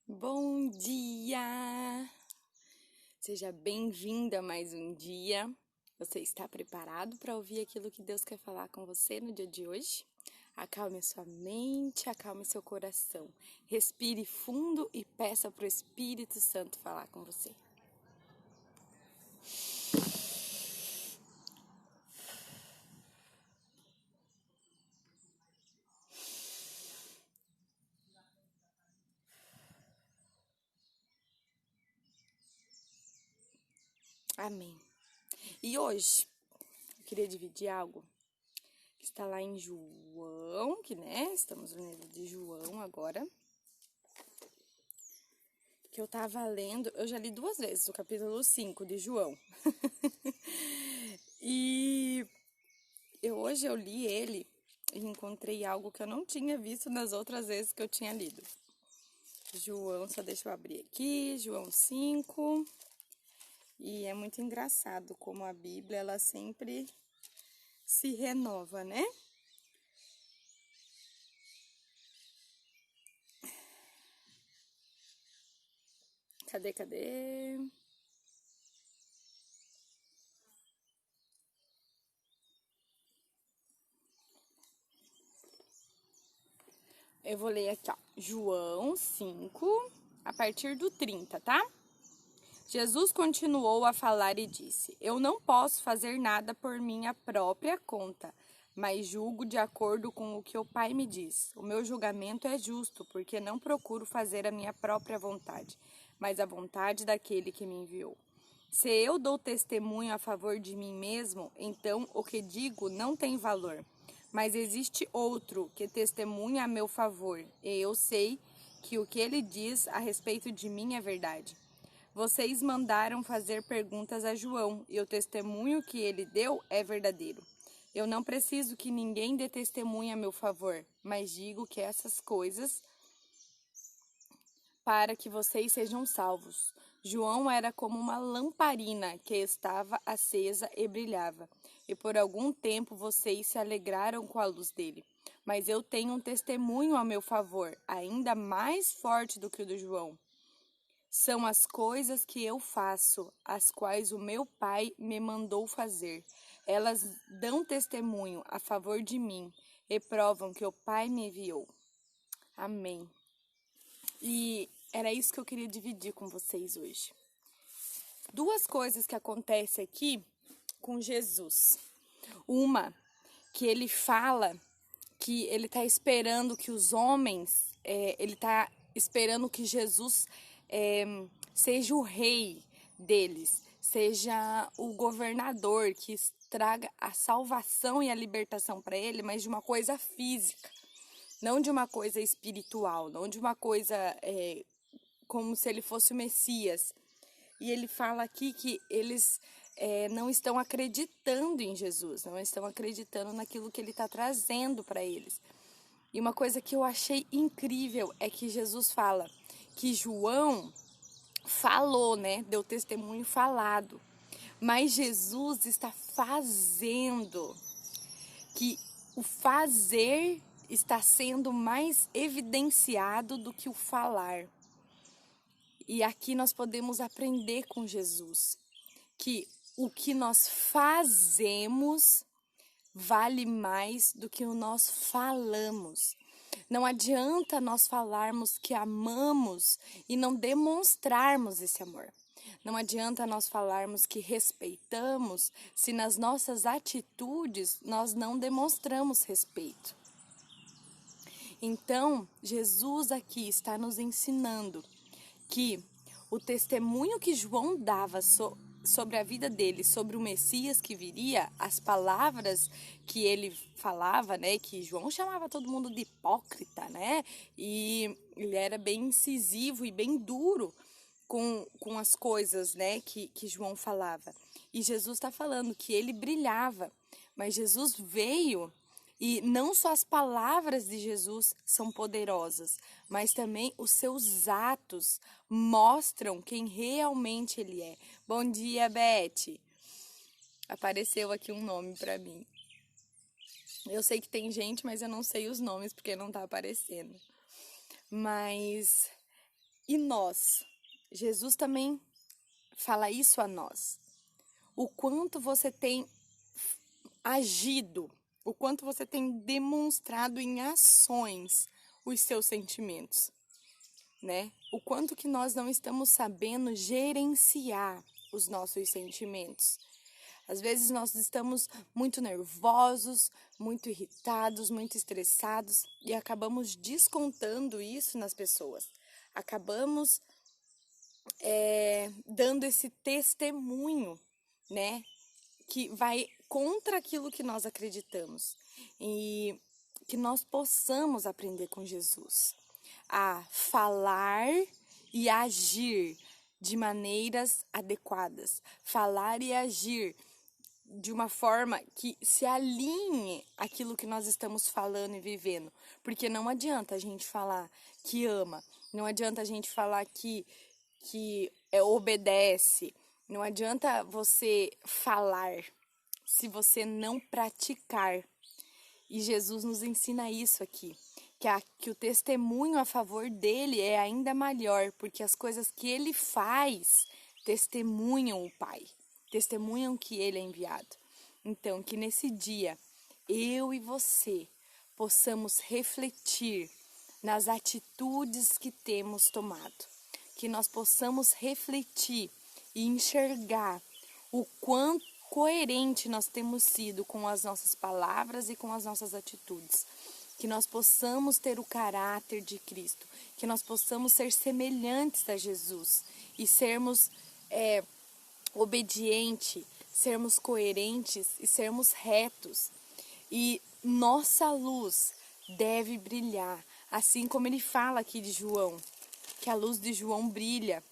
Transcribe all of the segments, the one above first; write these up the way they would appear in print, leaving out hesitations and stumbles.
Bom dia! Seja bem-vinda a mais um dia. Você está preparado para ouvir aquilo que Deus quer falar com você no dia de hoje? Acalme a sua mente, acalme seu coração. Respire fundo e peça para o Espírito Santo falar com você. Amém. E hoje, eu queria dividir algo que está lá em João, estamos no livro de João agora. Que eu tava lendo, eu já li 2 vezes o capítulo 5 de João. E hoje eu li ele e encontrei algo que eu não tinha visto nas outras vezes que eu tinha lido. João, só deixa eu abrir aqui, João 5. E é muito engraçado como a Bíblia, ela sempre se renova, né? Cadê? Eu vou ler aqui, ó. João 5, a partir do 30, tá? Jesus continuou a falar e disse: Eu não posso fazer nada por minha própria conta, mas julgo de acordo com o que o Pai me diz. O meu julgamento é justo, porque não procuro fazer a minha própria vontade, mas a vontade daquele que me enviou. Se eu dou testemunho a favor de mim mesmo, então o que digo não tem valor. Mas existe outro que testemunha a meu favor, e eu sei que o que ele diz a respeito de mim é verdade. Vocês mandaram fazer perguntas a João, e o testemunho que ele deu é verdadeiro. Eu não preciso que ninguém dê testemunho a meu favor, mas digo que essas coisas para que vocês sejam salvos. João era como uma lamparina que estava acesa e brilhava, e por algum tempo vocês se alegraram com a luz dele. Mas eu tenho um testemunho a meu favor, ainda mais forte do que o do João. São as coisas que eu faço, as quais o meu Pai me mandou fazer. Elas dão testemunho a favor de mim e provam que o Pai me enviou. Amém. E era isso que eu queria dividir com vocês hoje. 2 coisas que acontecem aqui com Jesus. Uma, que ele fala que ele está esperando que os homens, ele está esperando que Jesus seja o rei deles, seja o governador que traga a salvação e a libertação para ele, mas de uma coisa física, não de uma coisa espiritual, não de uma coisa como se ele fosse o Messias. E ele fala aqui que eles não estão acreditando em Jesus, não estão acreditando naquilo que ele está trazendo para eles. E uma coisa que eu achei incrível é que Jesus fala que João falou, né? Deu testemunho falado. Mas Jesus está fazendo, que o fazer está sendo mais evidenciado do que o falar. E aqui nós podemos aprender com Jesus que o que nós fazemos vale mais do que o nós falamos. Não adianta nós falarmos que amamos e não demonstrarmos esse amor. Não adianta nós falarmos que respeitamos se nas nossas atitudes nós não demonstramos respeito. Então, Jesus aqui está nos ensinando que o testemunho que João dava sobre a vida dele, sobre o Messias que viria, as palavras que ele falava, né, que João chamava todo mundo de hipócrita, né, e ele era bem incisivo e bem duro com as coisas, né, que João falava. E Jesus está falando que ele brilhava, mas Jesus veio. E não só as palavras de Jesus são poderosas, mas também os seus atos mostram quem realmente ele é. Bom dia, Beth. Apareceu aqui um nome para mim. Eu sei que tem gente, mas eu não sei os nomes porque não tá aparecendo. Mas E nós? Jesus também fala isso a nós. O quanto você tem agido, o quanto você tem demonstrado em ações os seus sentimentos, né? O quanto que nós não estamos sabendo gerenciar os nossos sentimentos. Às vezes nós estamos muito nervosos, muito irritados, muito estressados e acabamos descontando isso nas pessoas. Acabamos dando esse testemunho, né? Que vai contra aquilo que nós acreditamos. E que nós possamos aprender com Jesus a falar e agir de maneiras adequadas. Falar e agir de uma forma que se alinhe àquilo que nós estamos falando e vivendo. Porque não adianta a gente falar que ama, não adianta a gente falar que obedece, não adianta você falar se você não praticar. E Jesus nos ensina isso aqui, que o testemunho a favor dele é ainda maior, porque as coisas que ele faz testemunham o Pai, testemunham que ele é enviado. Então, que nesse dia, eu e você possamos refletir nas atitudes que temos tomado, que nós possamos refletir e enxergar o quanto coerente nós temos sido com as nossas palavras e com as nossas atitudes. Que nós possamos ter o caráter de Cristo, que nós possamos ser semelhantes a Jesus e sermos obedientes, sermos coerentes e sermos retos. E nossa luz deve brilhar, assim como ele fala aqui de João, que a luz de João brilha.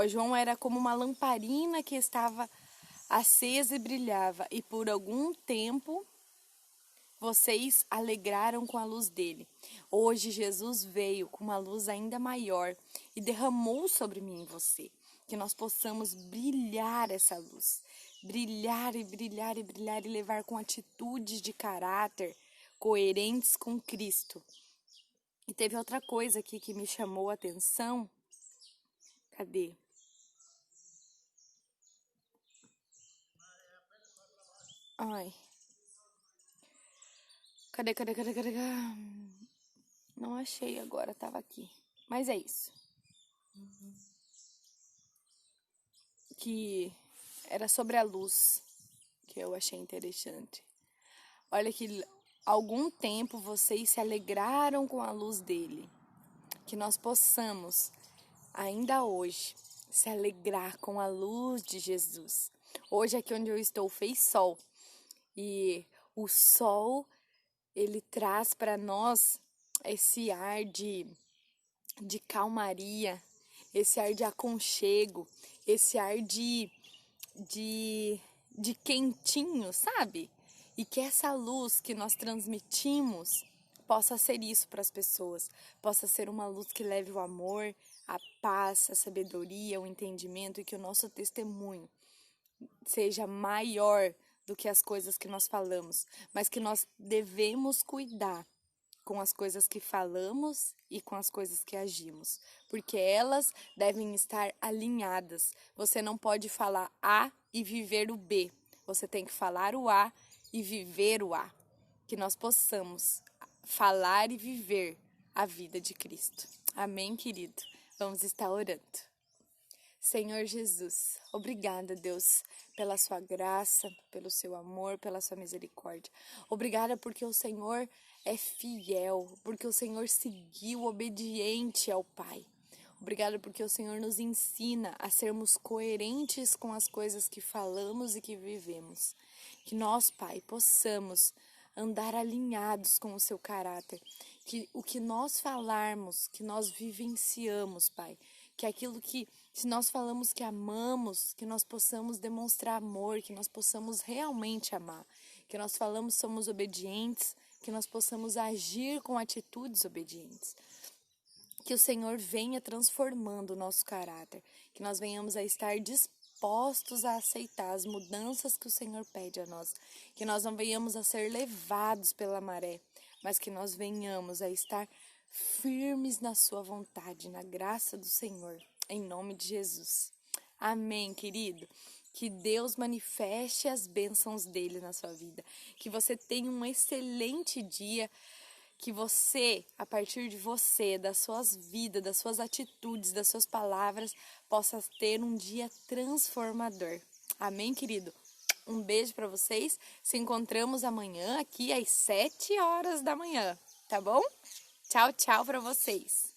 João era como uma lamparina que estava acesa e brilhava, e por algum tempo vocês alegraram com a luz dele. Hoje Jesus veio com uma luz ainda maior e derramou sobre mim e você. Que nós possamos brilhar essa luz. Brilhar e brilhar e brilhar e levar com atitudes de caráter coerentes com Cristo. E teve outra coisa aqui que me chamou a atenção. Cadê? Ai. Cadê? Não achei agora, tava aqui. Mas é isso. Que era sobre a luz, que eu achei interessante. Olha que algum tempo vocês se alegraram com a luz dele. Que nós possamos, ainda hoje, se alegrar com a luz de Jesus. Hoje aqui onde eu estou fez sol. E o sol, ele traz para nós esse ar de calmaria, esse ar de aconchego, esse ar de quentinho, sabe? E que essa luz que nós transmitimos possa ser isso para as pessoas, possa ser uma luz que leve o amor, a paz, a sabedoria, o entendimento, e que o nosso testemunho seja maior do que as coisas que nós falamos, mas que nós devemos cuidar com as coisas que falamos e com as coisas que agimos, porque elas devem estar alinhadas. Você não pode falar A e viver o B, você tem que falar o A e viver o A. Que nós possamos falar e viver a vida de Cristo. Amém, querido? Vamos estar orando. Senhor Jesus, obrigada, Deus, pela sua graça, pelo seu amor, pela sua misericórdia. Obrigada porque o Senhor é fiel, porque o Senhor seguiu obediente ao Pai. Obrigada porque o Senhor nos ensina a sermos coerentes com as coisas que falamos e que vivemos. Que nós, Pai, possamos andar alinhados com o seu caráter. Que o que nós falarmos, que nós vivenciamos, Pai. Que aquilo que, se nós falamos que amamos, que nós possamos demonstrar amor, que nós possamos realmente amar. Que nós falamos somos obedientes, que nós possamos agir com atitudes obedientes. Que o Senhor venha transformando o nosso caráter, que nós venhamos a estar dispostos a aceitar as mudanças que o Senhor pede a nós, que nós não venhamos a ser levados pela maré, mas que nós venhamos a estar firmes na sua vontade, na graça do Senhor, em nome de Jesus. Amém, querido? Que Deus manifeste as bênçãos dele na sua vida. Que você tenha um excelente dia. Que você, a partir de você, das suas vidas, das suas atitudes, das suas palavras, possa ter um dia transformador. Amém, querido? Um beijo para vocês. Se encontramos amanhã aqui às 7 horas da manhã, tá bom? Tchau, tchau para vocês.